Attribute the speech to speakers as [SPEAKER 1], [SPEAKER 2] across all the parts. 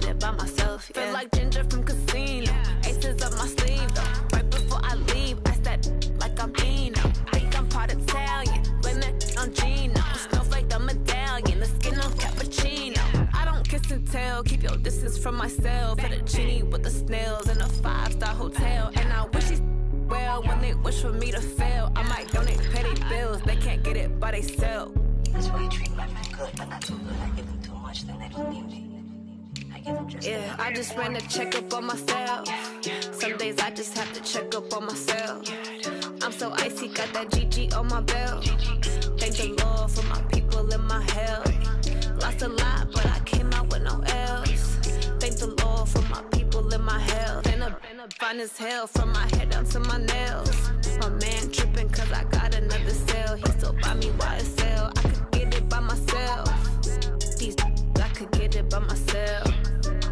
[SPEAKER 1] it by myself. Feel like Ginger from Casino. Aces up my sleeve, though. Right before I leave, I said like I'm Dino. Think I'm part Italian, blame that on Gino. Snowflake the medallion, the skin on cappuccino. I don't kiss and tell, keep your distance from myself. For the genie with the snails in a 5-star hotel. And I wish he's well when they wish for me to fail. I might donate petty bills, they can't get it by they sell.
[SPEAKER 2] That's why you treat my friend good, but not too good. I give them too much, then they don't need me. I give them just
[SPEAKER 1] I just ran a checkup on myself. Some days I just have to check up on myself. I'm so icy, got that GG on my belt. Thank the Lord for my people in my health. Lost a lot, but I came out with no else. Thank the Lord for my people in my health. And I'm fine as hell from my head down to my nails. My man tripping cause I got another cell. He still buy me YSL. I could get it by myself. These I could get it by myself.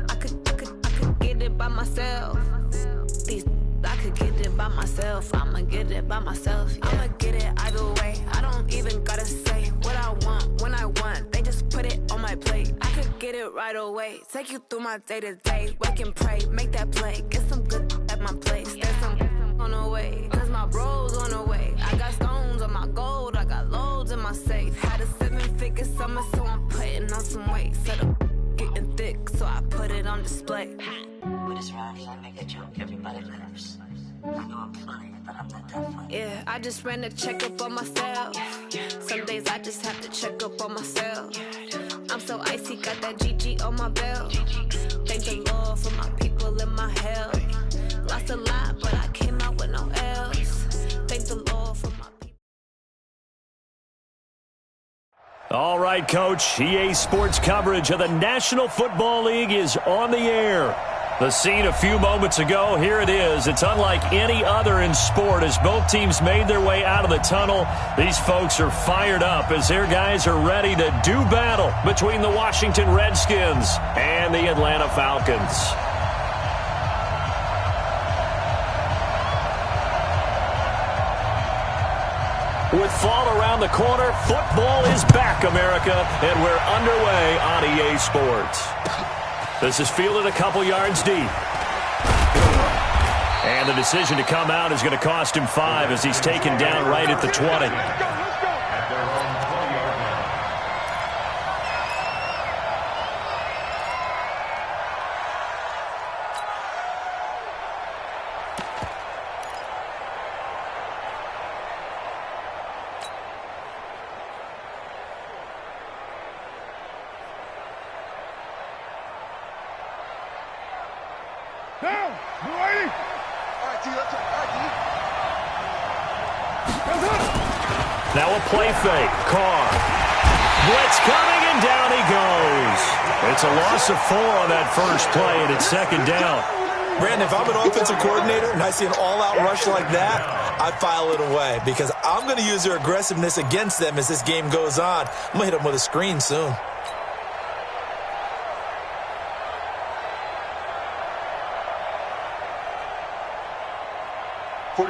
[SPEAKER 1] I could get it by myself. These I could get it by myself. I'ma get it by myself. I'ma get it either way. I don't even gotta say what I want when I want. They just put it on my plate. I could get it right away. Take you through my day to day. Wake and pray, make that play. Get some good at my place. There's some on the way, cause my bro's on the way. I got stones on my gold, I got loads in my safe. Had a 7-figure summer, so I'm putting on some weight. Set up getting thick, so I put it on display.
[SPEAKER 2] With this round here, I make a joke, everybody laughs. I know I'm funny, but I'm not that funny.
[SPEAKER 1] I just ran a checkup on myself. Some days I just have to check up on myself. I'm so icy, got that GG on my belt. Thank the Lord for my people in my health. Lost a lot, but I came out with no else. Thank the Lord for my people.
[SPEAKER 3] All right, Coach. EA Sports coverage of the National Football League is on the air. The scene a few moments ago, here it is. It's unlike any other in sport as both teams made their way out of the tunnel. These folks are fired up as their guys are ready to do battle between the Washington Redskins and the Atlanta Falcons. With fall around the corner, football is back, America, and we're underway on EA Sports. This is fielded a couple yards deep. And the decision to come out is going to cost him 5 as he's taken down right at the 20.
[SPEAKER 4] Down! You ready? All right, T, let's go. All right, T.
[SPEAKER 3] Now a play fake. Carr. Blitz coming, and down he goes. It's a loss of 4 on that first play, and it's second down.
[SPEAKER 5] Brandon, if I'm an offensive coordinator and I see an all-out rush like that, I file it away because I'm going to use their aggressiveness against them as this game goes on. I'm going to hit them with a screen soon.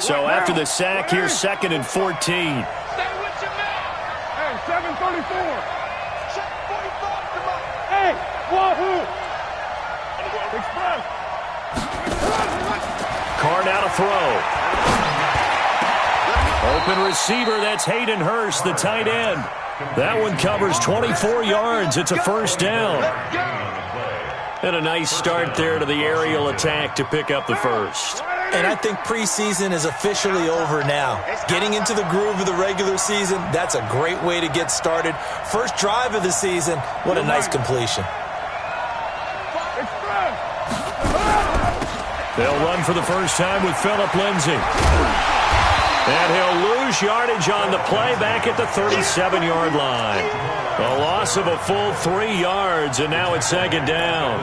[SPEAKER 3] So after the sack, here's 2nd and 14.
[SPEAKER 4] Stay with your man. Hey, 734. Check 45 to my. Hey, wahoo. Express.
[SPEAKER 3] Carr now to throw. Open receiver, that's Hayden Hurst, the tight end. That one covers 24 yards. It's a first down. And a nice start there to the aerial attack to pick up the first.
[SPEAKER 5] And I think preseason is officially over now. Getting into the groove of the regular season, that's a great way to get started. First drive of the season, what a nice completion.
[SPEAKER 3] They'll run for the first time with Phillip Lindsay. And he'll lose yardage on the play back at the 37-yard line. A loss of a full 3 yards, and now it's second down.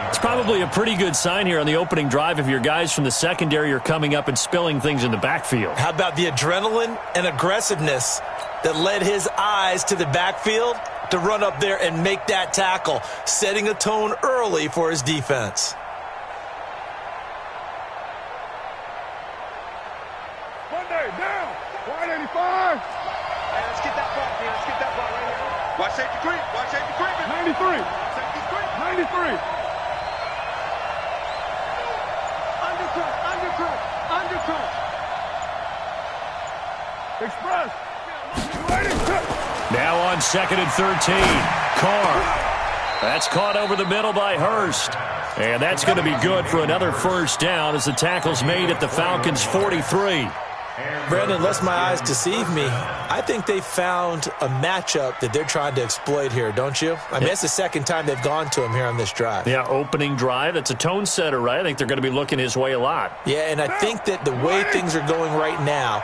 [SPEAKER 3] It's probably a pretty good sign here on the opening drive if your guys from the secondary are coming up and spilling things in the backfield.
[SPEAKER 5] How about the adrenaline and aggressiveness that led his eyes to the backfield to run up there and make that tackle, setting a tone early for his defense.
[SPEAKER 4] Monday, down. 185. Hey, let's get that ball, man. Let's get that ball right here. Watch safety creep. Watch safety creep. 93. Safety creep. 93. Express. Waiting.
[SPEAKER 3] Now on 2nd and 13. Carr. That's caught over the middle by Hurst. And that's going to be good for another first down as the tackle's made at the Falcons' 43.
[SPEAKER 5] Brandon, lest my eyes deceive me, I think they found a matchup that they're trying to exploit here, don't you? I mean, it's the second time they've gone to him here on this drive.
[SPEAKER 3] Yeah, opening drive. It's a tone setter, right? I think they're going to be looking his way a lot.
[SPEAKER 5] Yeah, and I think that the way things are going right now,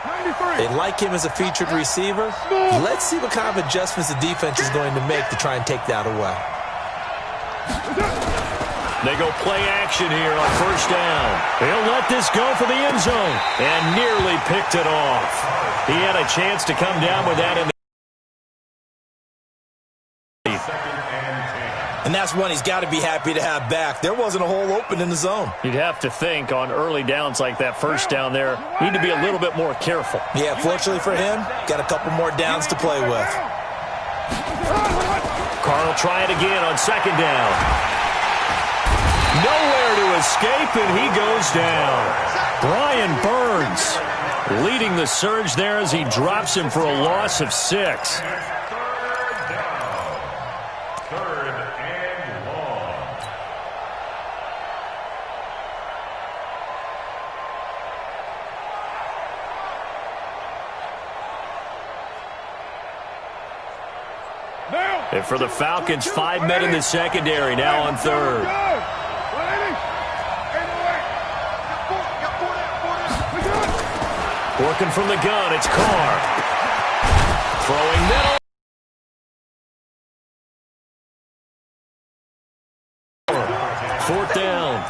[SPEAKER 5] they like him as a featured receiver. Let's see what kind of adjustments the defense is going to make to try and take that away.
[SPEAKER 3] They go play action here on first down. He'll let this go for the end zone and nearly picked it off. He had a chance to come down with that in the
[SPEAKER 5] and that's one he's got to be happy to have back. There wasn't a hole open in the zone.
[SPEAKER 3] You'd have to think on early downs like that first down there, need to be a little bit more careful.
[SPEAKER 5] Yeah, fortunately for him, got a couple more downs to play with.
[SPEAKER 3] Carr will try it again on second down. Nowhere to escape, and he goes down. Brian Burns leading the surge there as he drops him for a loss of 6.
[SPEAKER 4] Third and long.
[SPEAKER 3] And for the Falcons, 5 men in the secondary now on third. Working from the gun, it's Carr. Throwing middle. Fourth down.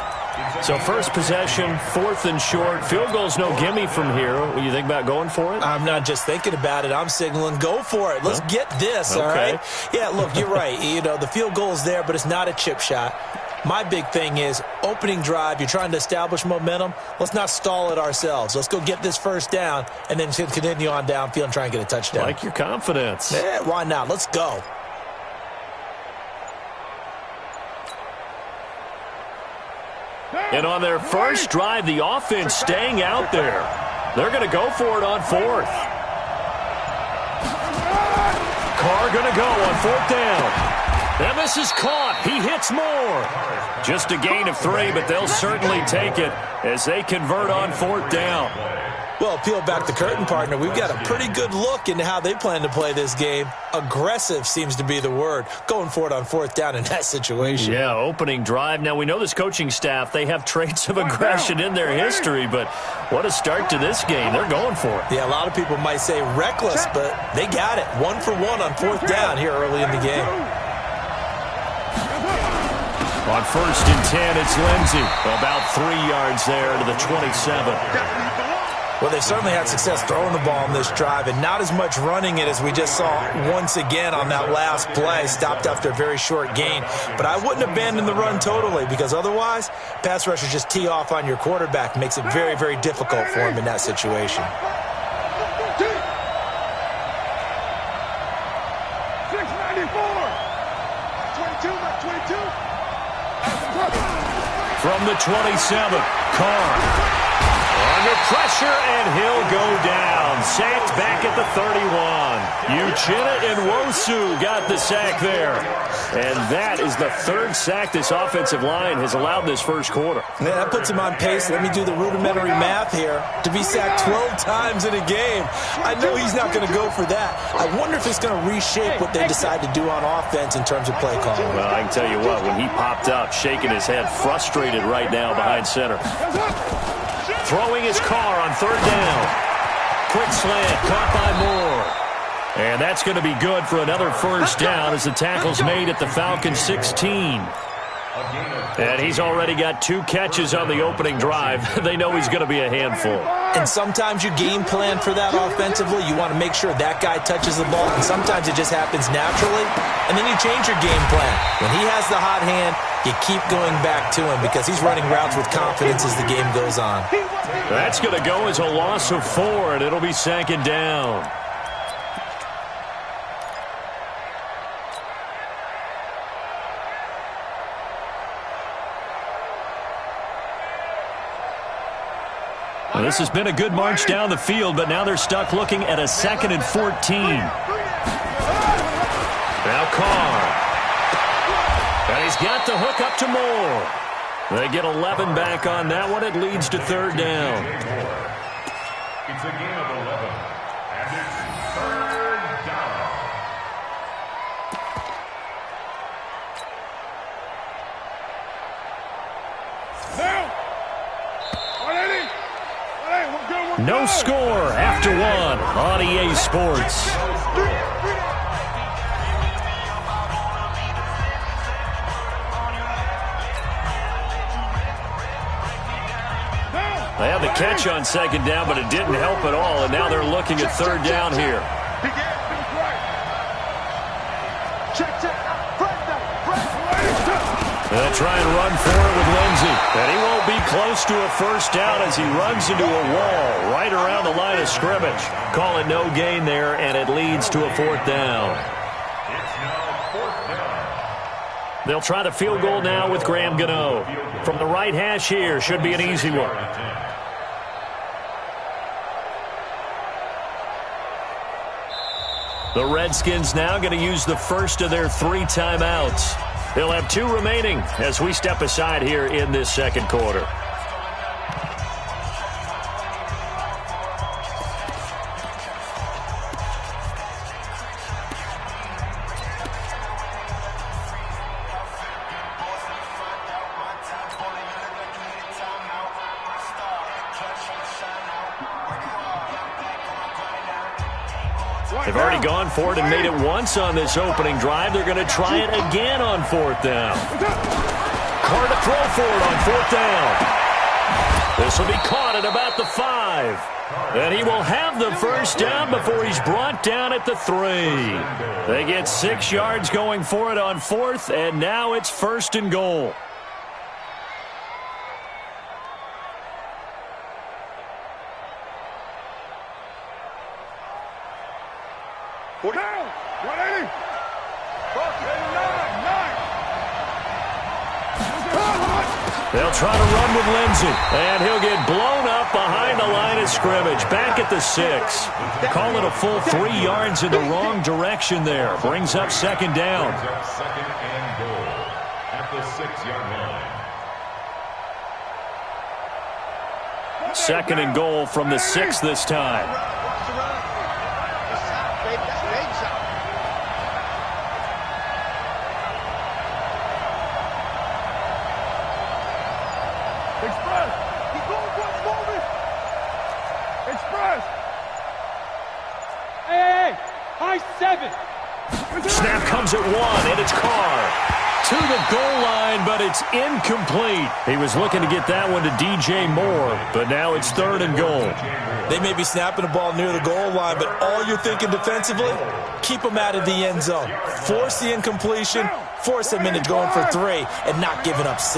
[SPEAKER 3] So first possession, 4th and short. Field goal's no gimme from here. What do you think about going for it?
[SPEAKER 5] I'm not just thinking about it. I'm signaling, go for it. Let's get this, all right? Yeah, look, you're right. You know, the field goal's there, but it's not a chip shot. My big thing is opening drive. You're trying to establish momentum. Let's not stall it ourselves. Let's go get this first down and then continue on downfield and try and get a touchdown.
[SPEAKER 3] Like your confidence.
[SPEAKER 5] Yeah, why not? Let's go.
[SPEAKER 3] And on their first drive, the offense staying out there. They're going to go for it on 4th. Carr going to go on 4th down. And this is caught. He hits more. Just a gain of 3, but they'll certainly take it as they convert on 4th down.
[SPEAKER 5] Well, peel back the curtain, partner. We've got a pretty good look into how they plan to play this game. Aggressive seems to be the word. Going for it on 4th down in that situation.
[SPEAKER 3] Yeah, opening drive. Now, we know this coaching staff, they have traits of aggression in their history, but what a start to this game. They're going for it.
[SPEAKER 5] Yeah, a lot of people might say reckless, but they got it. 1 for 1 on 4th down here early in the game.
[SPEAKER 3] On 1st and 10, it's Lindsey. About 3 yards there to the 27.
[SPEAKER 5] Well, they certainly had success throwing the ball in this drive and not as much running it as we just saw once again on that last play. Stopped after a very short gain. But I wouldn't abandon the run totally because otherwise, pass rushers just tee off on your quarterback. Makes it very, very difficult for him in that situation.
[SPEAKER 3] From the 27, Carr. Under pressure, and he'll go down. Sacked back at the 31. Uchenna and Nwosu got the sack there. And that is the 3rd sack this offensive line has allowed this first quarter.
[SPEAKER 5] Yeah, that puts him on pace. Let me do the rudimentary math here. To be sacked 12 times in a game. I know he's not going to go for that. I wonder if it's going to reshape what they decide to do on offense in terms of play calling.
[SPEAKER 3] Well, I can tell you what, when he popped up, shaking his head, frustrated right now behind center. Throwing his Carr on 3rd down. Quick slant, caught by Moore. And that's going to be good for another first down as the tackle's made at the Falcons' 16. And he's already got 2 catches on the opening drive. They know he's going to be a handful.
[SPEAKER 5] And sometimes you game plan for that offensively. You want to make sure that guy touches the ball. And sometimes it just happens naturally. And then you change your game plan. When he has the hot hand, you keep going back to him because he's running routes with confidence as the game goes on.
[SPEAKER 3] That's going to go as a loss of 4, and it'll be 2nd down. Well, this has been a good march down the field, but now they're stuck looking at a 2nd and 14. Now Carr. And he's got the hook up to Moore. They get 11 back on that one. It leads to 3rd down.
[SPEAKER 4] It's a game of 11, and it's 3rd down.
[SPEAKER 3] No score after 1 on EA Sports. They had the catch on 2nd down, but it didn't help at all, and now they're looking at 3rd down here. They'll try and run for it with Lindsey. And he won't be close to a 1st down as he runs into a wall right around the line of scrimmage. Call it no gain there, and it leads to a 4th down.
[SPEAKER 4] It's now 4th down.
[SPEAKER 3] They'll try the field goal now with Graham Gano. From the right hash here, should be an easy one. The Redskins now going to use the first of their 3 timeouts. They'll have 2 remaining as we step aside here in this 2nd quarter. They've already gone for it and made it once on this opening drive. They're going to try it again on 4th down. Carr to throw for it on 4th down. This will be caught at about the 5. And he will have the 1st down before he's brought down at the 3. They get 6 yards going for it on 4th, and now it's 1st and goal.
[SPEAKER 4] Down. 180.
[SPEAKER 3] They'll try to run with Lindsey, and he'll get blown up behind the line of scrimmage. Back at the 6. Call it a full 3 yards in the wrong direction there. Brings up 2nd down.
[SPEAKER 4] 2nd and goal at the 6-yard line.
[SPEAKER 3] 2nd and goal from the 6 this time. Snap comes at 1, and it's Carr to the goal line, but it's incomplete. He was looking to get that one to DJ Moore, but now it's 3rd and goal.
[SPEAKER 5] They may be snapping the ball near the goal line, but all you're thinking defensively, keep them out of the end zone. Force the incompletion, force them into going for 3, and not giving up 6.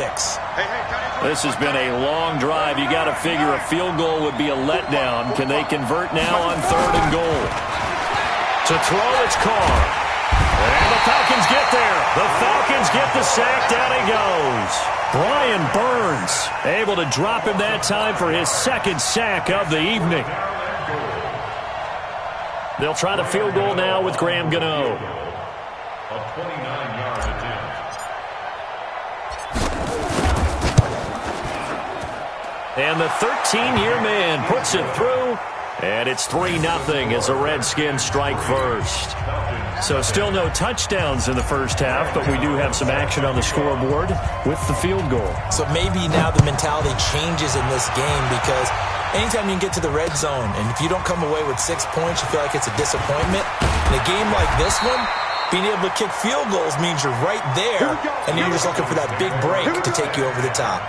[SPEAKER 3] This has been a long drive. You got to figure a field goal would be a letdown. Can they convert now on 3rd and goal? To throw, it's Carr. And the Falcons get there. The Falcons get the sack. Down he goes. Brian Burns able to drop him that time for his 2nd sack of the evening. They'll try the field goal now with Graham Gano.
[SPEAKER 4] A 29-yard attempt.
[SPEAKER 3] And the 13-year man puts it through. And it's 3-0 as the Redskins strike first. So still no touchdowns in the first half, but we do have some action on the scoreboard with the field goal.
[SPEAKER 5] So maybe now the mentality changes in this game, because anytime you can get to the red zone, and if you don't come away with 6 points, you feel like it's a disappointment. In a game like this one, being able to kick field goals means you're right there, and you're just looking for that big break to take you over the top.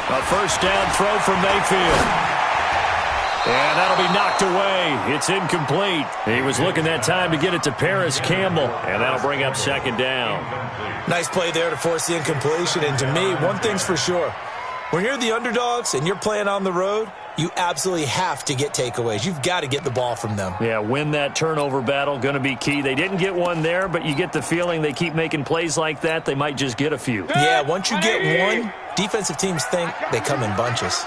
[SPEAKER 3] A 1st down throw from Mayfield. And that'll be knocked away. It's incomplete. He was looking that time to get it to Paris Campbell, and that'll bring up second down.
[SPEAKER 5] Nice play there to force the incompletion. And to me, one thing's for sure. When you're the underdogs and you're playing on the road, you absolutely have to get takeaways. You've got to get the ball from them.
[SPEAKER 3] Yeah, win that turnover battle, going to be key. They didn't get one there, but you get the feeling they keep making plays like that, they might just get a few.
[SPEAKER 5] Yeah, once you get one, defensive teams think they come in bunches.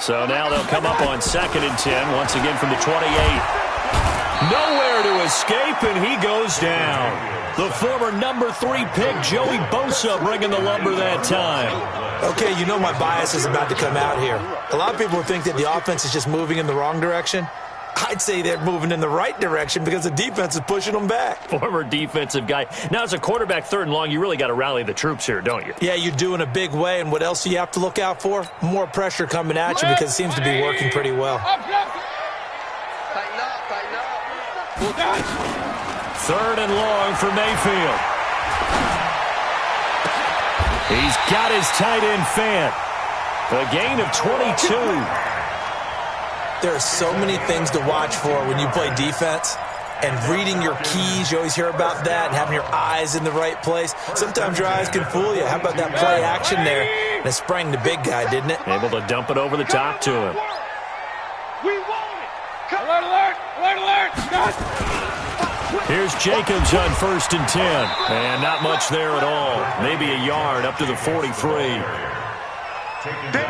[SPEAKER 3] So now they'll come up on 2nd and 10, once again from the 28. Nowhere to escape, and he goes down. The former number 3 pick, Joey Bosa, bringing the lumber that time.
[SPEAKER 5] Okay, you know my bias is about to come out here. A lot of people think that the offense is just moving in the wrong direction. I'd say they're moving in the right direction because the defense is pushing them back.
[SPEAKER 3] Former defensive guy. Now, as a quarterback 3rd and long, you really got to rally the troops here, don't you?
[SPEAKER 5] Yeah, you do in a big way. And what else do you have to look out for? More pressure coming at you because it seems to be working pretty well.
[SPEAKER 3] 3rd and long for Mayfield. He's got his tight end Fant. A gain of 22.
[SPEAKER 5] There are so many things to watch for when you play defense. And reading your keys, you always hear about that, and having your eyes in the right place. Sometimes your eyes can fool you. How about that play action there? And it sprang the big guy, didn't it?
[SPEAKER 3] Able to dump it over the top to him.
[SPEAKER 6] We want it. Alert, alert, alert, alert.
[SPEAKER 3] Here's Jacobs on 1st and 10. And not much there at all. Maybe a yard up to the 43.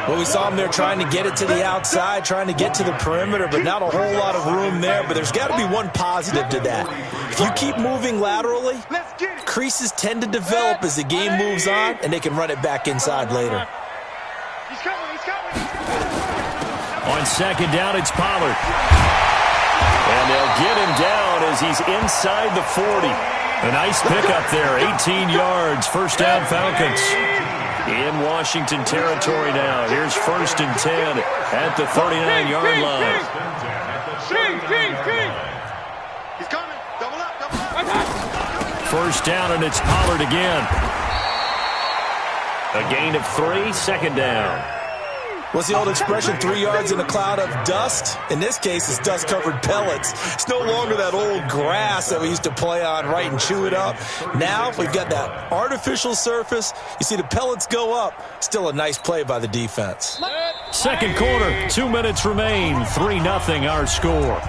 [SPEAKER 5] Well, we saw him there trying to get it to the outside, trying to get to the perimeter, but not a whole lot of room there. But there's got to be one positive to that. If you keep moving laterally, creases tend to develop as the game moves on, and they can run it back inside later.
[SPEAKER 6] He's coming, he's coming.
[SPEAKER 3] On 2nd down, it's Pollard. And they'll get him down as he's inside the 40. A nice pickup there, 18 yards, 1st down Falcons. In Washington territory now. Here's 1st and 10 at the 39-yard line.
[SPEAKER 6] He's coming. Double up, double up.
[SPEAKER 3] 1st down, and it's Pollard again. A gain of 3, 2nd down.
[SPEAKER 5] What's the old expression, 3 yards in a cloud of dust? In this case, it's dust-covered pellets. It's no longer that old grass that we used to play on, right, and chew it up. Now we've got that artificial surface. You see the pellets go up. Still a nice play by the defense.
[SPEAKER 3] 2nd quarter, 2 minutes remain. 3-0 our score.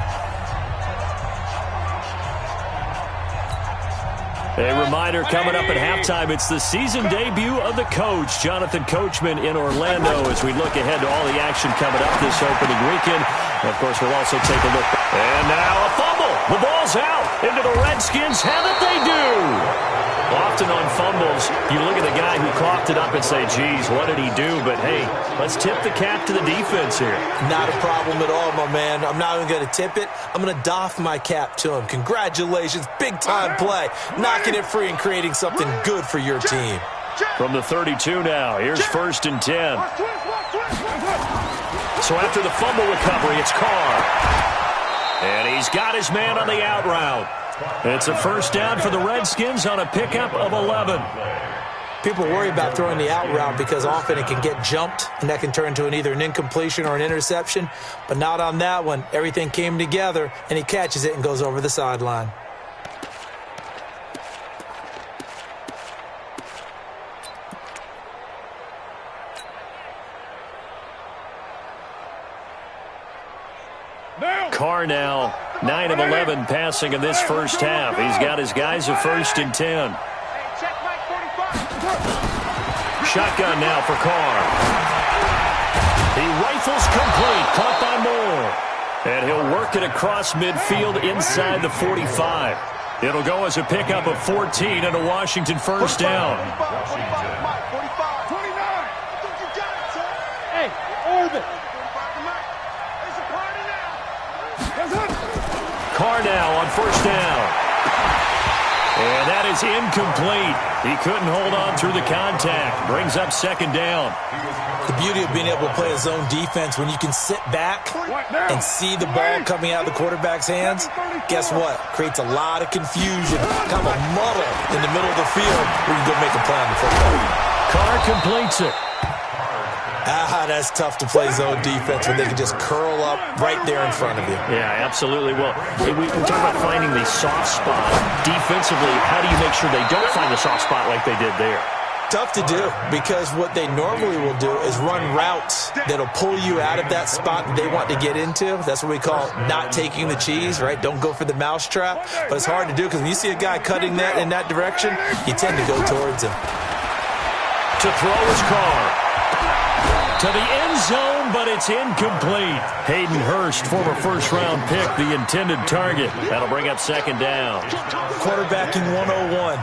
[SPEAKER 3] A reminder coming up at halftime, it's the season debut of the coach, Jonathan Coachman, in Orlando, as we look ahead to all the action coming up this opening weekend. And of course, we'll also take a look. And now a fumble. The ball's out into the Redskins. Have it they do. Often on fumbles, you look at the guy who coughed it up and say, geez, what did he do? But, hey, let's tip the cap to the defense here.
[SPEAKER 5] Not a problem at all, my man. I'm not even going to tip it. I'm going to doff my cap to him. Congratulations. Big-time play. Knocking it free and creating something good for your team.
[SPEAKER 3] From the 32 now, here's 1st and 10. So after the fumble recovery, it's Carr. And he's got his man on the out route. It's a 1st down for the Redskins on a pickup of 11.
[SPEAKER 5] People worry about throwing the out route because often it can get jumped, and that can turn into either an incompletion or an interception. But not on that one. Everything came together, and he catches it and goes over the sideline.
[SPEAKER 3] Carr now, 9 of 11 passing in this 1st half. He's got his guys a 1st and 10. Shotgun now for Carr. He rifles complete, caught by Moore. And he'll work it across midfield inside the 45. It'll go as a pickup of 14 and a Washington 1st down.
[SPEAKER 6] 29. Hey, orbit.
[SPEAKER 3] Carr now on 1st down. And that is incomplete. He couldn't hold on through the contact. Brings up 2nd down.
[SPEAKER 5] The beauty of being able to play a zone defense when you can sit back and see the ball coming out of the quarterback's hands, guess what? Creates a lot of confusion, kind of a muddle in the middle of the field where you can go make a play on the football.
[SPEAKER 3] Carr completes it.
[SPEAKER 5] that's tough to play zone defense when they can just curl up right there in front of you.
[SPEAKER 3] Yeah, absolutely. Well, we talk about finding the soft spot. Defensively, how do you make sure they don't find the soft spot like they did there?
[SPEAKER 5] Tough to do, because what they normally will do is run routes that'll pull you out of that spot that they want to get into. That's what we call not taking the cheese, right? Don't go for the mousetrap. But it's hard to do because when you see a guy cutting that in that direction, you tend to go towards him.
[SPEAKER 3] To throw his car. To the end zone, but it's incomplete. Hayden Hurst, former first-round pick, the intended target. That'll bring up second down.
[SPEAKER 5] Quarterbacking 101.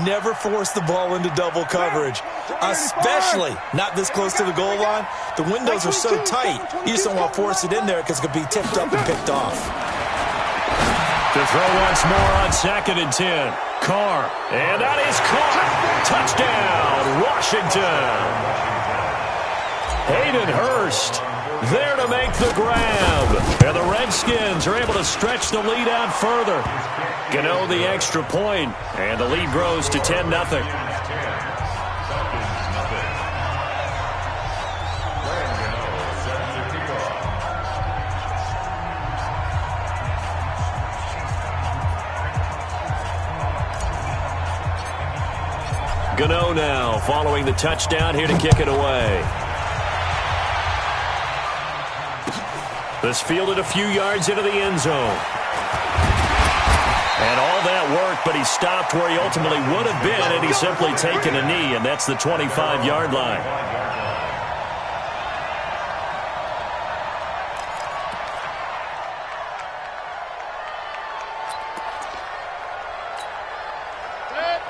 [SPEAKER 5] Never force the ball into double coverage, especially not this close to the goal line. The windows are so tight, you just don't want to force it in there because it could be tipped up and picked off.
[SPEAKER 3] To throw once more on 2nd and 10. Carr, and that is caught. Touchdown, Washington. Hayden Hurst there to make the grab. And the Redskins are able to stretch the lead out further. Gano the extra point, and the lead grows to 10-0. Gano now following the touchdown here to kick it away. This fielded a few yards into the end zone. And all that worked, but he stopped where he ultimately would have been, and he's simply taken a knee, and that's the 25-yard line.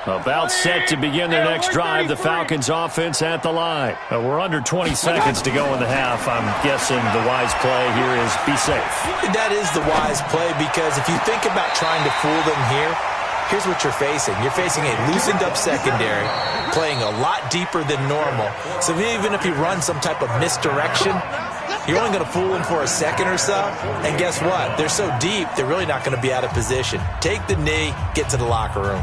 [SPEAKER 3] About set to begin their next drive, the Falcons offense at the line. We're under 20 seconds to go in the half. I'm guessing the wise play here is be safe.
[SPEAKER 5] That is the wise play, because if you think about trying to fool them here, here's what you're facing. You're facing a loosened up secondary, playing a lot deeper than normal. So even if you run some type of misdirection, you're only going to fool them for a second or so. And guess what? They're so deep, they're really not going to be out of position. Take the knee, get to the locker room.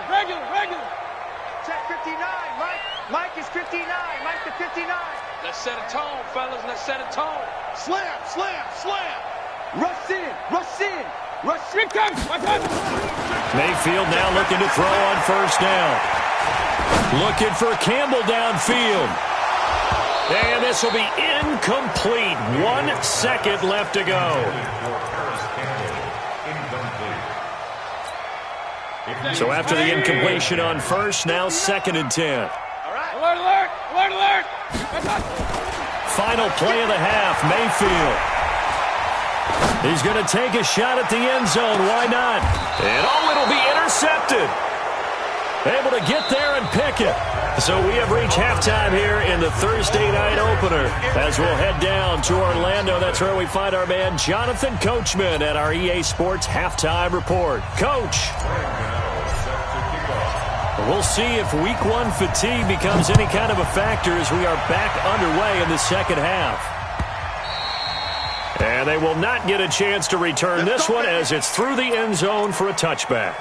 [SPEAKER 6] Regular. Check 59. Mike is 59. Mike to 59. Let's set a tone, fellas. Let's set a tone. Slam. Rush in.
[SPEAKER 3] Mayfield now looking to throw on first down. Looking for Campbell downfield. And this will be incomplete. 1 second left to go. So after the incompletion on first, now 2nd and 10.
[SPEAKER 6] Alert!
[SPEAKER 3] Final play of the half, Mayfield. He's going to take a shot at the end zone. Why not? And it'll be intercepted. Able to get there and pick it. So we have reached halftime here in the Thursday night opener. As we'll head down to Orlando, that's where we find our man Jonathan Coachman at our EA Sports Halftime Report. Coach. We'll see if Week 1 fatigue becomes any kind of a factor as we are back underway in the second half. And they will not get a chance to return this one as it's through the end zone for a touchback.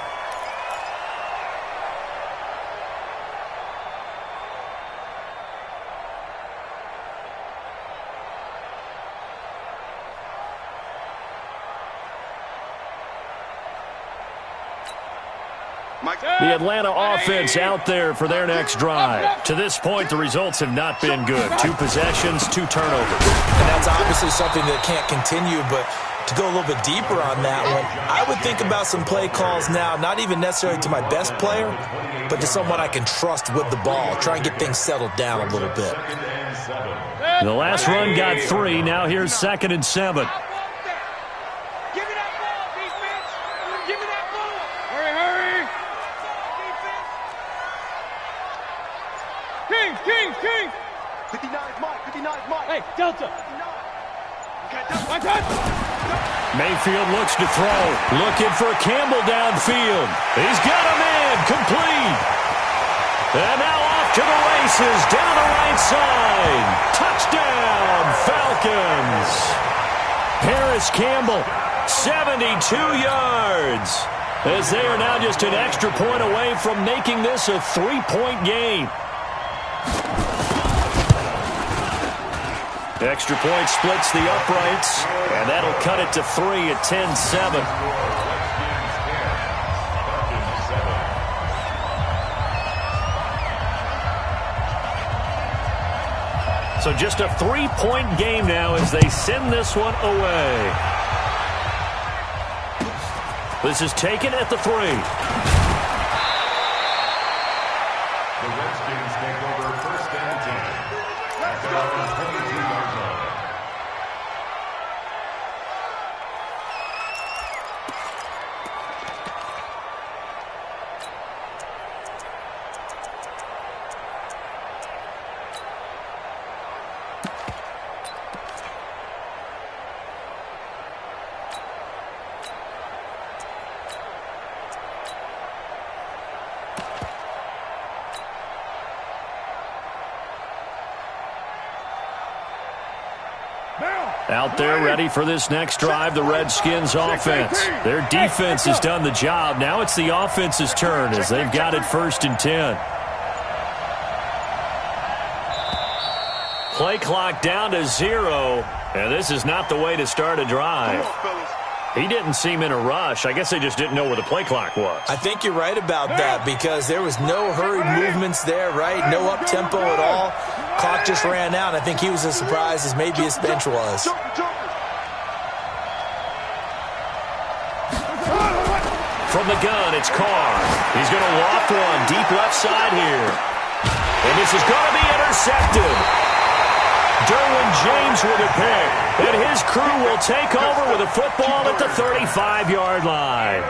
[SPEAKER 3] The Atlanta offense out there for their next drive. To this point, the results have not been good. 2 possessions, 2 turnovers.
[SPEAKER 5] And that's obviously something that can't continue, but to go a little bit deeper on that one, I would think about some play calls now, not even necessarily to my best player, but to someone I can trust with the ball. Try and get things settled down a little bit.
[SPEAKER 3] The last run got 3. Now here's 2nd and 7.
[SPEAKER 6] King! 59 Mike. Hey, Delta.
[SPEAKER 3] Mayfield looks to throw. Looking for Campbell downfield. He's got him in. Complete. And now off to the races. Down the right side. Touchdown, Falcons. Paris Campbell, 72 yards. As they are now just an extra point away from making this a 3-point game. Extra point splits the uprights, and that'll cut it to 3 at 10-7. So just a 3-point game now as they send this one away. This is taken at the 3.
[SPEAKER 4] The Redskins take over 1st and 10. At their own 22-yard line.
[SPEAKER 3] Out there ready for this next drive, the Redskins offense. Their defense has done the job. Now it's the offense's turn as they've got it 1st and 10. Play clock down to 0, and this is not the way to start a drive. He didn't seem in a rush. I guess they just didn't know where the play clock was.
[SPEAKER 5] I think you're right about that because there was no hurried movements there, right? No up-tempo at all. Clock just ran out. I think he was as surprised as maybe his bench was.
[SPEAKER 3] From the gun, it's Carr. He's going to loft one deep left side here. And this is going to be intercepted. Derwin James with a pick. And his crew will take over with a football at the 35-yard line.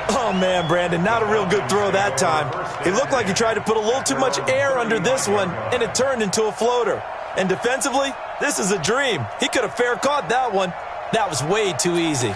[SPEAKER 5] Oh, man, Brandon, not a real good throw that time. It looked like he tried to put a little too much air under this one, and it turned into a floater. And defensively, this is a dream. He could have fair caught that one. That was way too easy.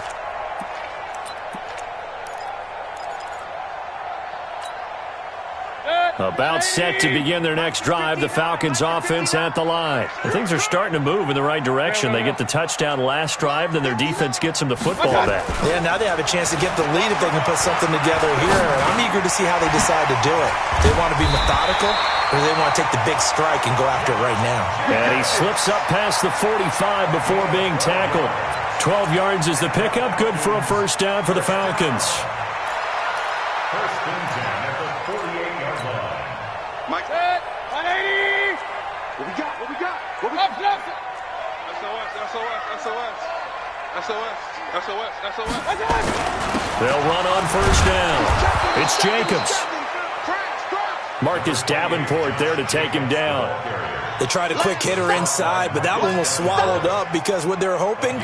[SPEAKER 3] About set to begin their next drive, the Falcons offense at the line. And things are starting to move in the right direction. They get the touchdown last drive, then their defense gets them the football back.
[SPEAKER 5] Yeah, now they have a chance to get the lead if they can put something together here. I'm eager to see how they decide to do it. They want to be methodical, or they want to take the big strike and go after it right now.
[SPEAKER 3] And he slips up past the 45 before being tackled. 12 yards is the pickup, good for a 1st down for the Falcons.
[SPEAKER 4] 1st and 10 at the 48-yard line.
[SPEAKER 6] Mike. 180. What we got? What we got? What we got? SOS.
[SPEAKER 3] They'll run on 1st down. It's Jacobs. Marcus Davenport there to take him down.
[SPEAKER 5] They tried a quick hitter inside, but that one was swallowed up because what they're hoping,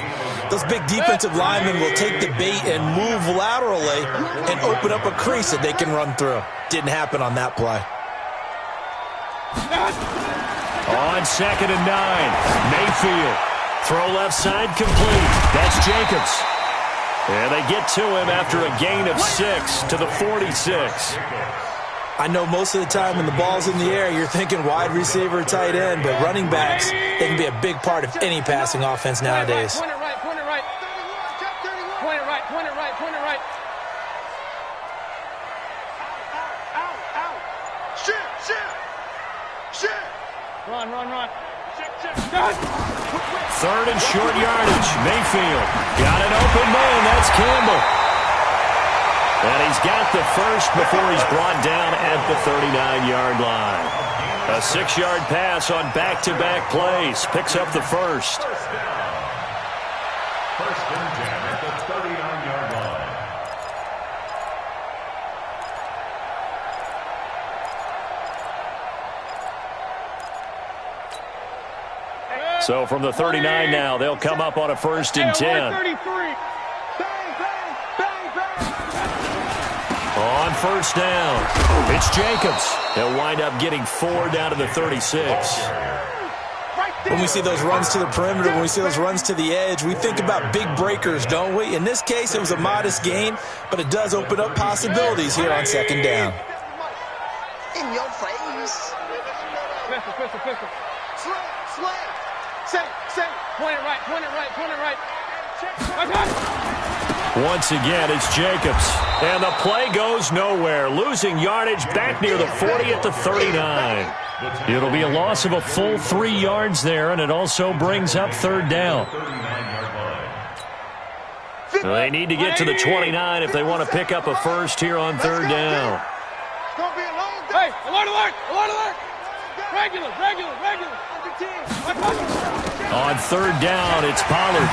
[SPEAKER 5] those big defensive linemen will take the bait and move laterally and open up a crease that they can run through. Didn't happen on that play.
[SPEAKER 3] On 2nd and 9, Mayfield. Throw left side complete. That's Jacobs. And they get to him after a gain of 6 to the 46.
[SPEAKER 5] I know most of the time when the ball's in the air, you're thinking wide receiver, tight end, but running backs, they can be a big part of any passing offense nowadays.
[SPEAKER 6] Point it right. Point it right. Shit. Run.
[SPEAKER 3] 3rd and short yardage. Mayfield got an open man. That's Campbell. And he's got the 1st before he's brought down at the 39-yard line. A 6-yard pass on back-to-back plays. Picks up the 1st.
[SPEAKER 4] 1st and 10 at the 39-yard line.
[SPEAKER 3] So from the 39 now, they'll come up on a 1st and 10. On 1st down, it's Jacobs. They'll wind up getting 4 down to the 36.
[SPEAKER 5] When we see those runs to the perimeter, when we see those runs to the edge, we think about big breakers, don't we? In this case, it was a modest gain, but it does open up possibilities here on 2nd down.
[SPEAKER 2] In your face.
[SPEAKER 6] Pistol. Slam. Say. Point it right, point it right, point it right.
[SPEAKER 3] Once again, it's Jacobs. And the play goes nowhere. Losing yardage back near the 40 at the 39. It'll be a loss of a full 3 yards there, and it also brings up third down. They need to get to the 29 if they want to pick up a first here on third down.
[SPEAKER 6] Hey, alert, alert, alert, alert. Regular, regular, regular.
[SPEAKER 3] On third down, it's Pollard.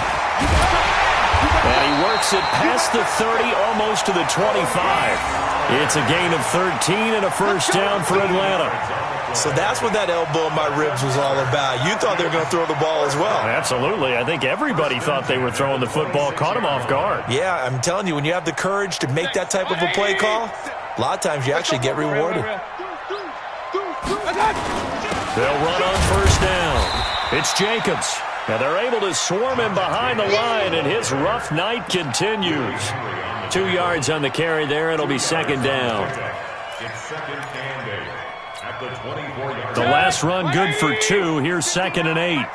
[SPEAKER 3] And he works it past the 30, almost to the 25. It's a gain of 13 and a first down for Atlanta.
[SPEAKER 5] So that's what that elbow in my ribs was all about. You thought they were going to throw the ball as well.
[SPEAKER 3] Absolutely. I think everybody thought they were throwing the football, caught him off guard.
[SPEAKER 5] Yeah, I'm telling you, when you have the courage to make that type of a play call, a lot of times you actually get rewarded.
[SPEAKER 3] They'll run on first down. It's Jacobs. Now they're able to swarm him behind the line, and his rough night continues. 2 yards on the carry there. It'll be second down.
[SPEAKER 4] It's second and 8 at the 24-yard
[SPEAKER 3] The last run good for 2. Here's second and 8.
[SPEAKER 6] Watch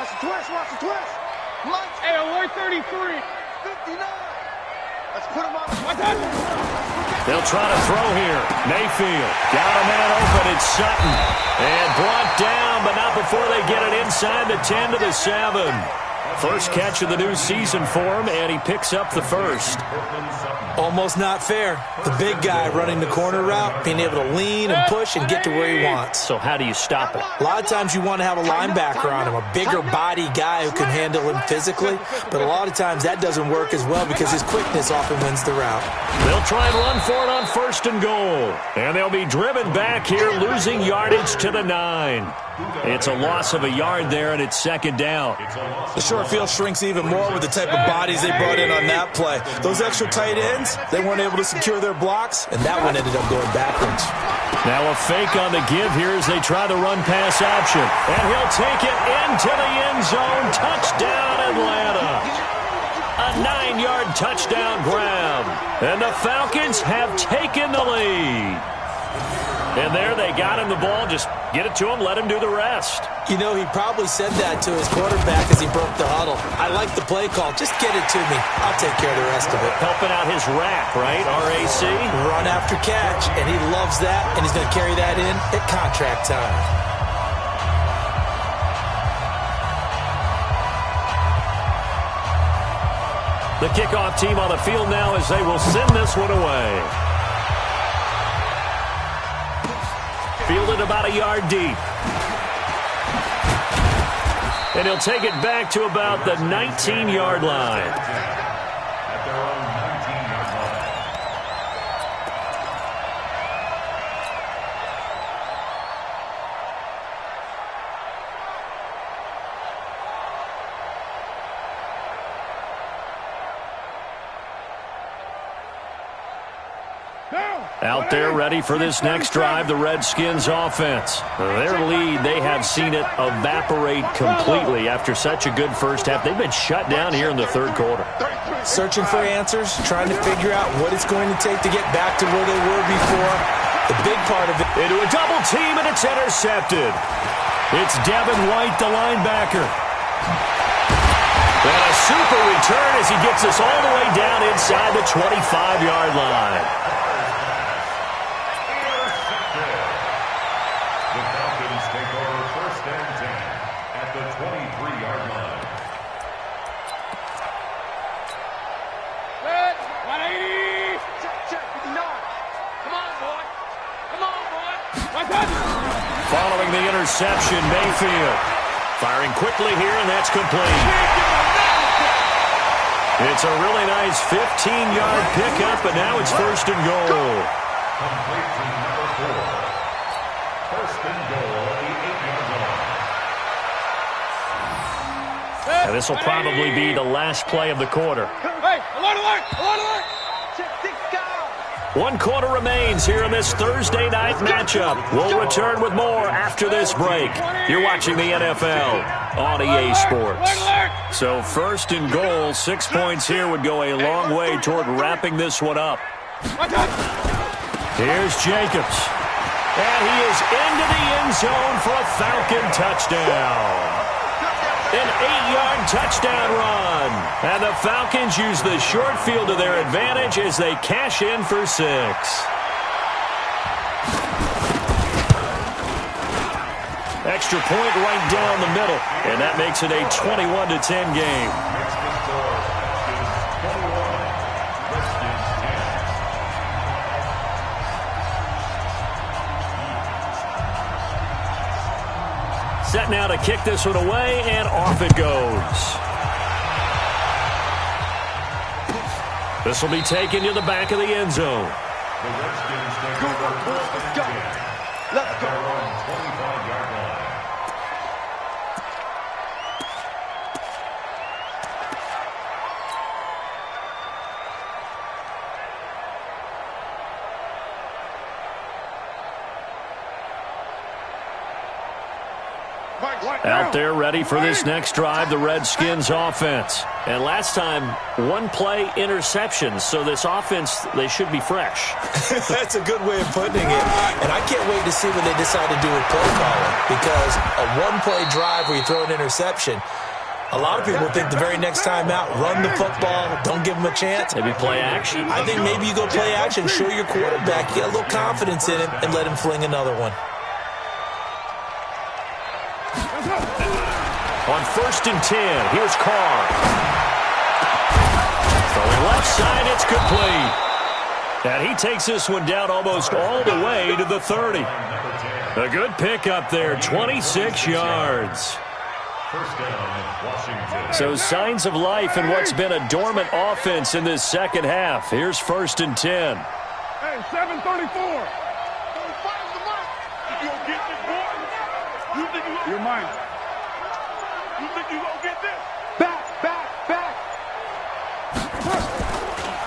[SPEAKER 6] the twist, watch the twist. Hey, alert 33. 59. Let's put him on.
[SPEAKER 3] They'll try to throw here. Mayfield got a man open. It's Sutton. And brought down, but not before they get it inside the 10 to the 7. First catch of the new season for him, and he picks up the first.
[SPEAKER 5] Almost not fair. The big guy running the corner route, being able to lean and push and get to where he wants.
[SPEAKER 3] So how do you stop it?
[SPEAKER 5] A lot of times you want to have a linebacker on him, a bigger body guy who can handle him physically, but a lot of times that doesn't work as well because his quickness often wins the route.
[SPEAKER 3] They'll try and run for it on first and goal. And they'll be driven back here, losing yardage to the 9. It's a loss of a yard there, and it's second down.
[SPEAKER 5] The short field shrinks even more with the type of bodies they brought in on that play. Those extra tight ends, they weren't able to secure their blocks, and that one ended up going backwards.
[SPEAKER 3] Now a fake on the give here as they try the run-pass option. And he'll take it into the end zone. Touchdown, Atlanta. A 9-yard touchdown grab. And the Falcons have taken the lead. And there they got him the ball. Just get it to him, let him do the rest.
[SPEAKER 5] You know, he probably said that to his quarterback as he broke the huddle. I like the play call. Just get it to me. I'll take care of the rest of it.
[SPEAKER 3] Helping out his rack, right? RAC.
[SPEAKER 5] Run after catch, and he loves that, and he's going to carry that in at contract time.
[SPEAKER 3] The kickoff team on the field now as they will send this one away. Fielded about a yard deep. And he'll take it back to about the 19-yard line.
[SPEAKER 4] at their own 19-yard line.
[SPEAKER 3] Out there ready for this next drive, the Redskins offense. Their lead, they have seen it evaporate completely after such a good first half. They've been shut down here in the third quarter.
[SPEAKER 5] Searching for answers, trying to figure out what it's going to take to get back to where they were before. The big part of it.
[SPEAKER 3] Into a double team, and it's intercepted. It's Devin White, the linebacker. And a super return as he gets us all the way down inside the 25-yard line. Following the interception, Mayfield firing quickly here, and that's complete. It's a really nice 15-yard pickup, and now it's first and goal.
[SPEAKER 4] Complete to number 4. First and goal at the 8-yard line.
[SPEAKER 3] And this will probably be the last play of the quarter.
[SPEAKER 6] Hey, alert, alert, alert, alert.
[SPEAKER 3] One quarter remains here in this Thursday night matchup. We'll return with more after this break. You're watching the NFL on EA Sports. So first and goal, 6 points here would go a long way toward wrapping this one up. Here's Jacobs. And he is into the end zone for a Falcon touchdown. An 8-yard touchdown run. And the Falcons use the short field to their advantage as they cash in for 6. Extra point right down the middle. And that makes it a 21-10 game. Set now to kick this one away, and off it goes. This will be taken to the back of the end zone.
[SPEAKER 4] The Redskins take over first and 10.
[SPEAKER 6] Let's go.
[SPEAKER 4] 25-yard line.
[SPEAKER 3] Out there ready for this next drive, the Redskins offense. And last time, one-play interception, so this offense, they should be fresh.
[SPEAKER 5] That's a good way of putting it. And I can't wait to see what they decide to do with play calling, because a one-play drive where you throw an interception, a lot of people think the very next time out, run the football, don't give them a chance.
[SPEAKER 3] Maybe play action?
[SPEAKER 5] I think maybe you go play action, show your quarterback, get a little confidence in him, and let him fling another one.
[SPEAKER 3] On 1st and 10, here's Carr. Throwing left side, it's complete. And he takes this one down almost all the way to the 30. A good pickup there, 26 yards.
[SPEAKER 4] First down, Washington.
[SPEAKER 3] So signs of life in what's been a dormant offense in this second half. Here's 1st and 10.
[SPEAKER 6] Hey, 734. You gonna get this, boy? You think you gonna? You're mine. You think you gonna get this? Back.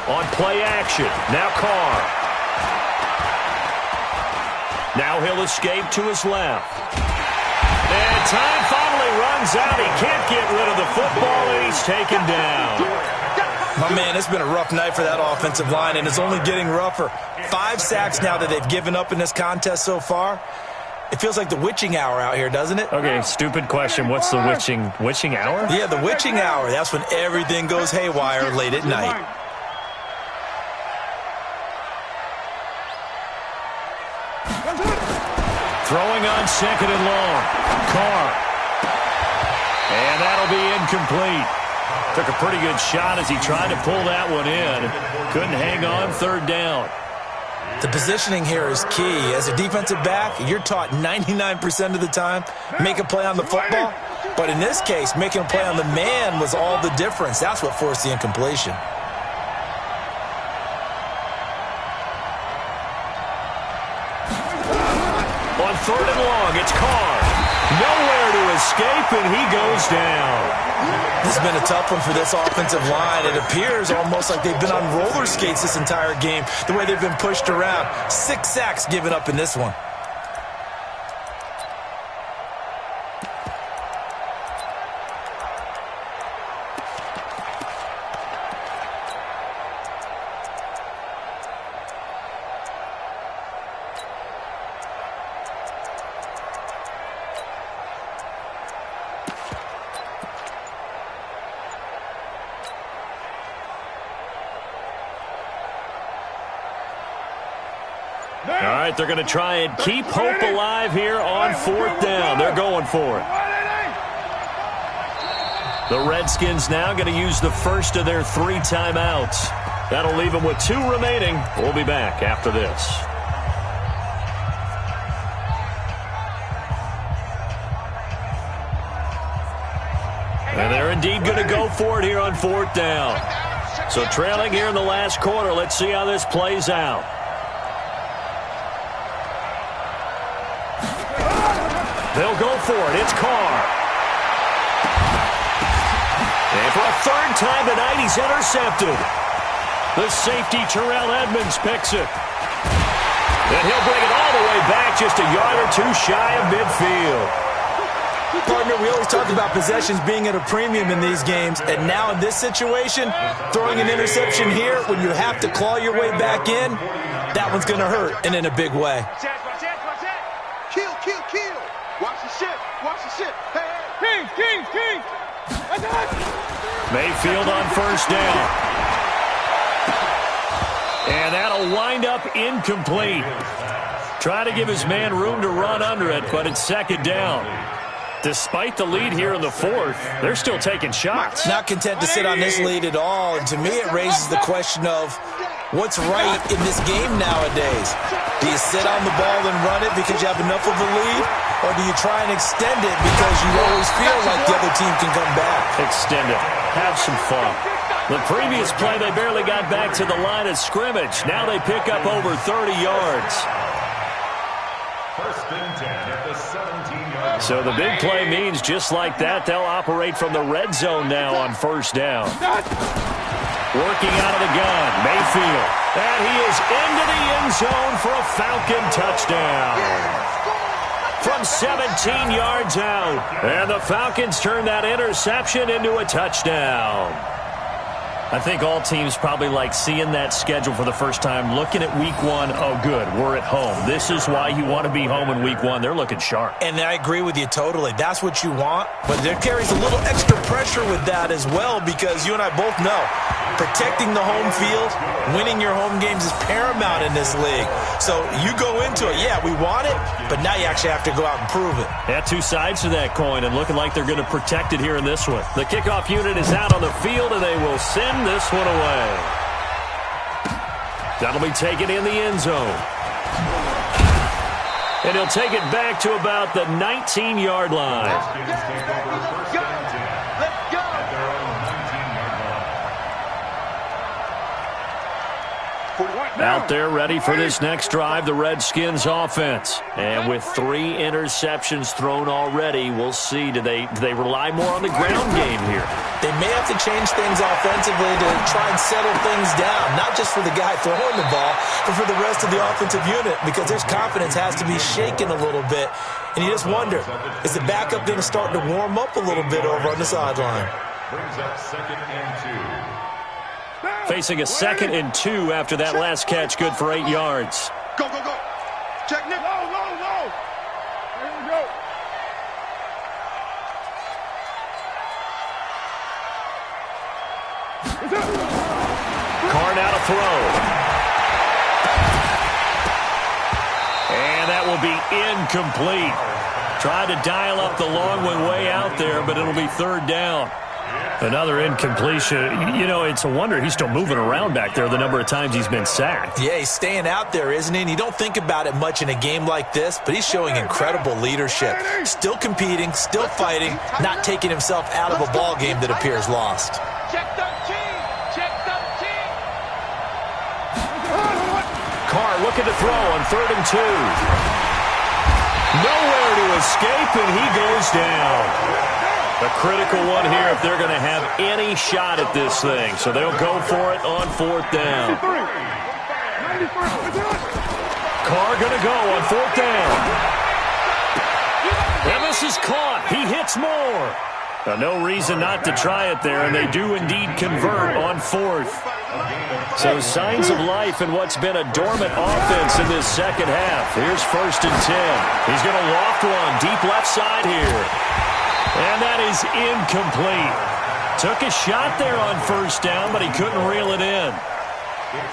[SPEAKER 3] On play action, now Carr. Now he'll escape to his left. And time finally runs out. He can't get rid of the football, and he's taken down.
[SPEAKER 5] My man, it's been a rough night for that offensive line, and it's only getting rougher. 5 sacks now that they've given up in this contest so far. It feels like the witching hour out here, doesn't it?
[SPEAKER 3] Okay, stupid question. What's the witching hour?
[SPEAKER 5] Yeah, the witching hour. That's when everything goes haywire late at night.
[SPEAKER 3] Throwing on 2nd and long. Carr. And that'll be incomplete. Took a pretty good shot as he tried to pull that one in. Couldn't hang on 3rd down.
[SPEAKER 5] The positioning here is key. As a defensive back, you're taught 99% of the time, make a play on the football. But in this case, making a play on the man was all the difference. That's what forced the incompletion.
[SPEAKER 3] On 3rd and long, it's Carr. Nowhere to escape, and he goes down.
[SPEAKER 5] This has been a tough one for this offensive line. It appears almost like they've been on roller skates this entire game, the way they've been pushed around. 6 sacks given up in this one.
[SPEAKER 3] All right, they're going to try and keep hope alive here on 4th down. They're going for it. The Redskins now going to use the first of their 3 timeouts. That'll leave them with 2 remaining. We'll be back after this. And they're indeed going to go for it here on 4th down. So trailing here in the last quarter, let's see how this plays out. They'll go for it. It's Carr. And for a 3rd time tonight, he's intercepted. The safety, Terrell Edmonds, picks it. And he'll bring it all the way back, just a yard or 2 shy of midfield.
[SPEAKER 5] Partner, we always talk about possessions being at a premium in these games, and now in this situation, throwing an interception here when you have to claw your way back in, that one's going to hurt, and in a big way.
[SPEAKER 6] kill. Watch the shit. Hey. King.
[SPEAKER 3] Mayfield on first down. And that'll wind up incomplete. Try to give his man room to run under it, but it's second down. Despite the lead here in the fourth, they're still taking shots.
[SPEAKER 5] Not content to sit on this lead at all. And to me, it raises the question of what's right in this game nowadays. Do you sit on the ball and run it because you have enough of a lead? Or do you try and extend it because you always feel like the other team can come back?
[SPEAKER 3] Extend it. Have some fun. The previous play, they barely got back to the line of scrimmage. Now they pick up over 30 yards.
[SPEAKER 4] First and 10 at the 17-yard.
[SPEAKER 3] So the big play means just like that, they'll operate from the red zone now on first down. Working out of the gun, Mayfield. And he is into the end zone for a Falcon touchdown. From 17 yards out. And the Falcons turn that interception into a touchdown. I think all teams probably like seeing that schedule for the first time, looking at week one. Oh, good, we're at home. This is why you want to be home in week one. They're looking sharp.
[SPEAKER 5] And I agree with you totally. That's what you want. But there carries a little extra pressure with that as well, because you and I both know protecting the home field, winning your home games is paramount in this league. So you go into it, yeah, we want it, but now you actually have to go out and prove it.
[SPEAKER 3] Yeah, two sides to that coin, and looking like they're going to protect it here in this one. The kickoff unit is out on the field, and they will send this one away. That'll be taken in the end zone. And he'll take it back to about the 19-yard line. Out there ready for this next drive, the Redskins offense. And with 3 interceptions thrown already, we'll see. Do they rely more on the ground game here?
[SPEAKER 5] They may have to change things offensively to try and settle things down, not just for the guy throwing the ball, but for the rest of the offensive unit, because his confidence has to be shaken a little bit. And you just wonder, is the backup going to start to warm up a little bit over on the sideline?
[SPEAKER 4] Brings up second and 2.
[SPEAKER 3] Facing a 2nd and 2 after that last catch, good for 8 yards.
[SPEAKER 6] Go. Check, Nick. No. Here we go.
[SPEAKER 3] Carr now to throw. And that will be incomplete. Tried to dial up the long one way out there, but it'll be 3rd down. Another incompletion. You know, it's a wonder he's still moving around back there the number of times he's been sacked.
[SPEAKER 5] Yeah, he's staying out there, isn't he? And you don't think about it much in a game like this, but he's showing incredible leadership. Still competing, still fighting, not taking himself out of a ball game that appears lost.
[SPEAKER 6] Check 13.
[SPEAKER 3] Carr looking to throw on 3rd and 2. Nowhere to escape, and he goes down. A critical one here if they're going to have any shot at this thing. So they'll go for it on 4th down. Carr going to go on 4th down. And this is caught. He hits more. Now, no reason not to try it there, and they do indeed convert on 4th. So signs of life in what's been a dormant offense in this second half. Here's 1st and 10. He's going to loft one deep left side here. And that is incomplete. Took a shot there on 1st down, but he couldn't reel it in.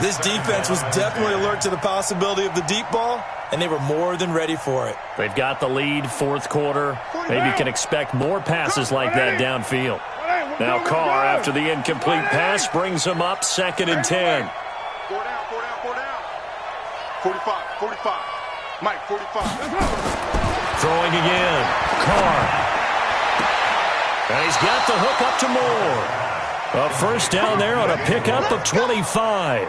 [SPEAKER 5] This defense was definitely alert to the possibility of the deep ball, and they were more than ready for it.
[SPEAKER 3] They've got the lead, 4th quarter. Maybe can expect more passes like that downfield. Now Carr, after the incomplete pass, brings him up 2nd and 10.
[SPEAKER 6] 4 down. 45. Mike, 45.
[SPEAKER 3] Throwing again. Carr. And he's got the hook up to Moore. A 1st down there on a pickup of 25.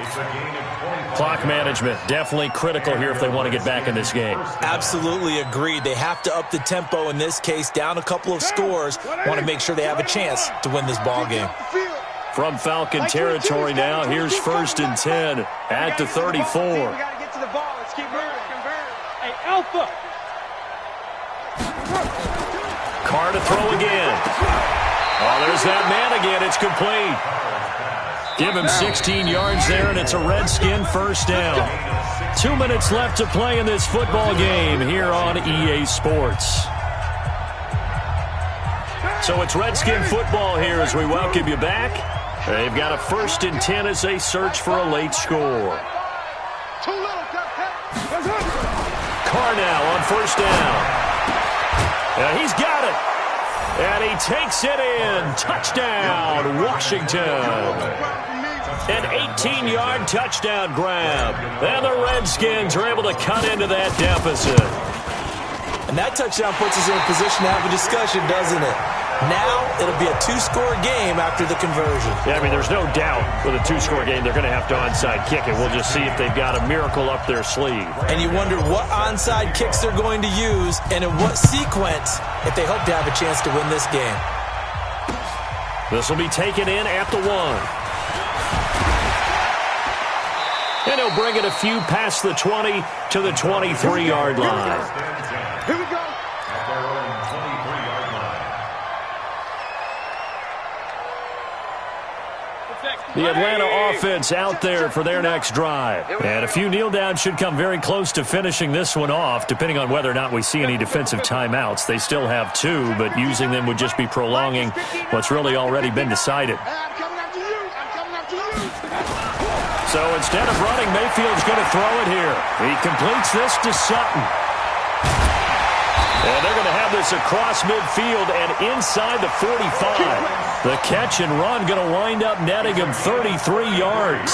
[SPEAKER 3] Clock management definitely critical here if they want to get back in this game.
[SPEAKER 5] Absolutely agreed. They have to up the tempo in this case, down a couple of scores. Want to make sure they have a chance to win this ball game.
[SPEAKER 3] From Falcon territory now, here's 1st and 10 at the 34.
[SPEAKER 6] We got to get to the ball. Let's keep moving. Hey, Alpha.
[SPEAKER 3] Carr to throw again. Oh, there's that man again. It's complete. Give him 16 yards there, and it's a Redskin first down. 2 minutes left to play in this football game here on EA Sports. So it's Redskin football here as we welcome you back. They've got a 1st and 10 as they search for a late score. Carr now on 1st down. He's got it. And he takes it in. Touchdown, Washington. An 18-yard touchdown grab. And the Redskins are able to cut into that deficit.
[SPEAKER 5] And that touchdown puts us in a position to have a discussion, doesn't it? Now it'll be a 2-score game after the conversion.
[SPEAKER 3] Yeah, I mean, there's no doubt with a 2-score game they're going to have to onside kick it. We'll just see if they've got a miracle up their sleeve.
[SPEAKER 5] And you wonder what onside kicks they're going to use and in what sequence if they hope to have a chance to win this game.
[SPEAKER 3] This will be taken in at the 1. And he'll bring it a few past the 20 to the 23-yard line.
[SPEAKER 6] Here we go.
[SPEAKER 4] At their own 23-yard line.
[SPEAKER 3] The Atlanta offense out there for their next drive. And a few kneel downs should come very close to finishing this one off, depending on whether or not we see any defensive timeouts. They still have 2, but using them would just be prolonging what's really already been decided.
[SPEAKER 6] I'm coming after you. I'm coming after you.
[SPEAKER 3] So instead of running, Mayfield's going to throw it here. He completes this to Sutton. And they're going to have this across midfield and inside the 45. The catch and run going to wind up netting him 33 yards.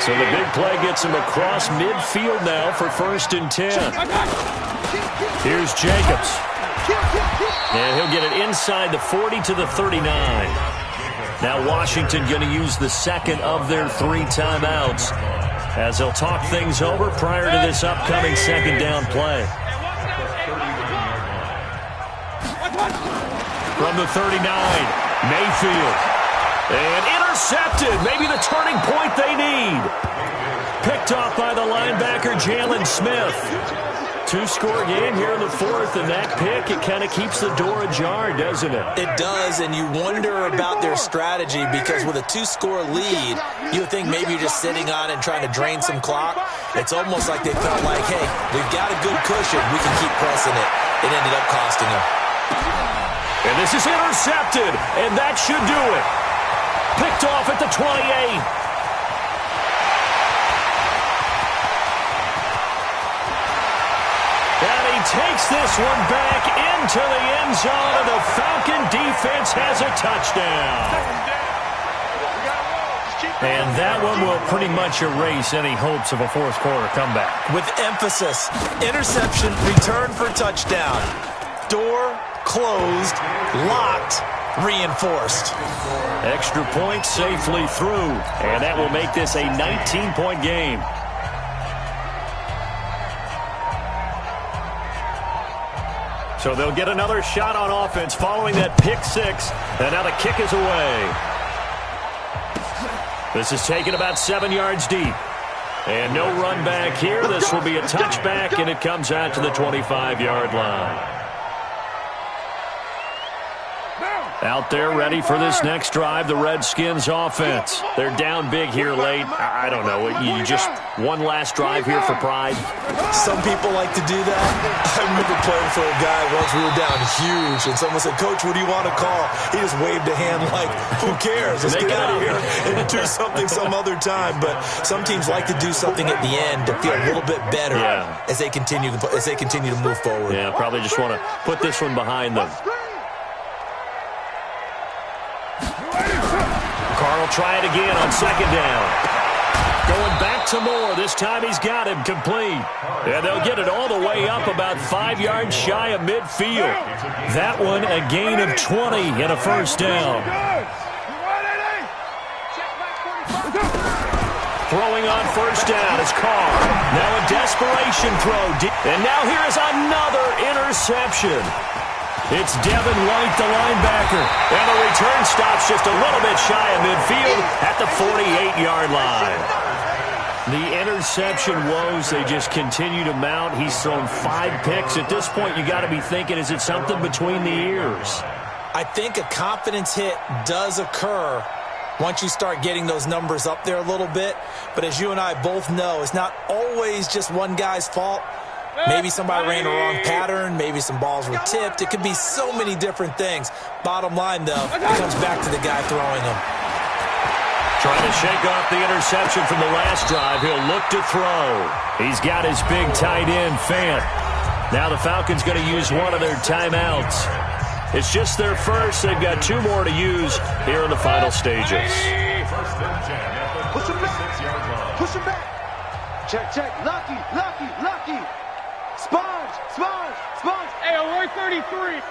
[SPEAKER 3] So the big play gets him across midfield now for 1st and 10. Here's Jacobs. And he'll get it inside the 40 to the 39. Now Washington going to use the second of their 3 timeouts as they'll talk things over prior to this upcoming 2nd down play. From the 39, Mayfield. And intercepted. Maybe the turning point they need. Picked off by the linebacker, Jalen Smith. 2-score game here in the 4th, and that pick, it kind of keeps the door ajar, doesn't it?
[SPEAKER 5] It does, and you wonder about their strategy because with a 2-score lead, you would think maybe you're just sitting on it and trying to drain some clock. It's almost like they felt like, hey, we've got a good cushion. We can keep pressing it. It ended up costing them.
[SPEAKER 3] And this is intercepted, and that should do it. Picked off at the 28. And he takes this one back into the end zone, and the Falcon defense has a touchdown. And that one will pretty much erase any hopes of a 4th-quarter comeback.
[SPEAKER 5] With emphasis, interception, return for touchdown. Door closed, locked, reinforced.
[SPEAKER 3] Extra point safely through, and that will make this a 19-point game. So they'll get another shot on offense following that pick 6, and now the kick is away. This is taken about 7 yards deep. And no run back here. This will be a touchback, and it comes out to the 25-yard line. Out there ready for this next drive, the Redskins offense. They're down big here late. I don't know. You just one last drive here for pride?
[SPEAKER 5] Some people like to do that. I remember playing for a guy once. We were down huge, and someone said, Coach, what do you want to call? He just waved a hand like, who cares? Let's get out of here and do something some other time. But some teams like to do something at the end to feel a little bit better as they continue to move forward.
[SPEAKER 3] Yeah, probably just want to put this one behind them. Carr will try it again on 2nd down. Going back to Moore. This time he's got him complete. And they'll get it all the way up about 5 yards shy of midfield. That one a gain of 20 and a 1st down. Throwing on 1st down is Carr. Now a desperation throw. And now here is another interception. It's Devin White, the linebacker. And the return stops just a little bit shy of midfield at the 48-yard line. The interception woes, they just continue to mount. He's thrown 5 picks. At this point, you got to be thinking, is it something between the ears?
[SPEAKER 5] I think a confidence hit does occur once you start getting those numbers up there a little bit. But as you and I both know, it's not always just one guy's fault. Maybe somebody ran the wrong pattern. Maybe some balls were tipped. It could be so many different things. Bottom line, though, it comes back to the guy throwing them.
[SPEAKER 3] Trying to shake off the interception from the last drive. He'll look to throw. He's got his big tight end, Fant. Now the Falcons going to use one of their timeouts. It's just their first. They've got 2 more to use here in the final stages.
[SPEAKER 6] Push him back. Push him back. Check, check. Lucky, lucky, lucky. Sponge, sponge, sponge. Hey, Roy 33.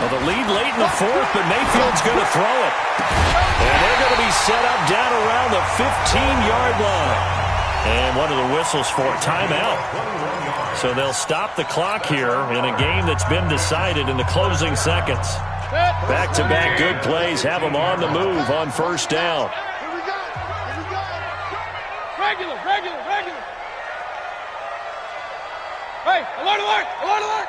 [SPEAKER 3] Well, the lead late in the 4th, but Mayfield's going to throw it. And they're going to be set up down around the 15-yard line. And one of the whistles for a timeout. So they'll stop the clock here in a game that's been decided in the closing seconds. Back-to-back good plays have them on the move on first down.
[SPEAKER 6] Here we go. Here we go. Regular, regular, regular. Hey, alert, alert, alert, alert.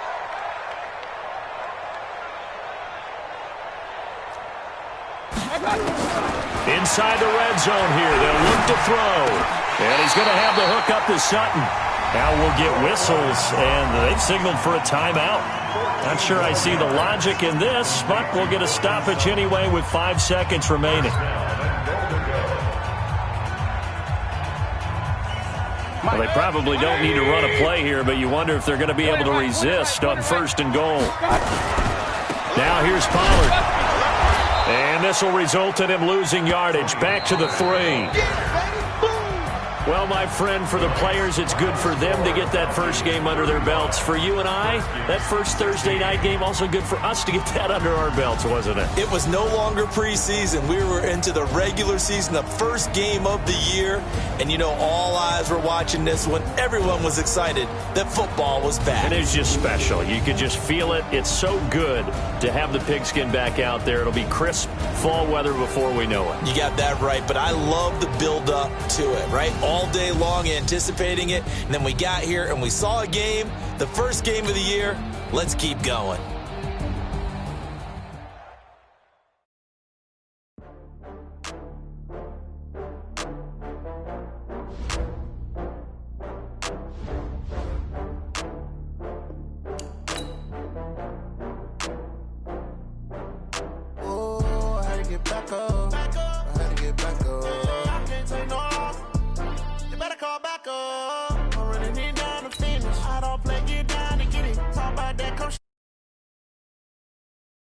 [SPEAKER 3] Inside the red zone here. They'll look to throw. And he's going to have the hook up to Sutton. Now we'll get whistles, and they've signaled for a timeout. Not sure I see the logic in this, but we'll get a stoppage anyway with 5 seconds remaining. Well, they probably don't need to run a play here, but you wonder if they're going to be able to resist on 1st and goal. Now here's Pollard. And this will result in him losing yardage. Back to the 3. Well, my friend, for the players, it's good for them to get that first game under their belts. For you and I, that first Thursday night game, also good for us to get that under our belts, wasn't it?
[SPEAKER 5] It was no longer preseason. We were into the regular season, the first game of the year. And, you know, all eyes were watching this when everyone was excited that football was back.
[SPEAKER 3] And it was just special. You could just feel it. It's so good to have the pigskin back out there. It'll be crisp fall weather before we know it.
[SPEAKER 5] You got that right, but I love the build-up to it, right? All day long anticipating it, and then we got here and we saw a game, the first game of the year. Let's keep going.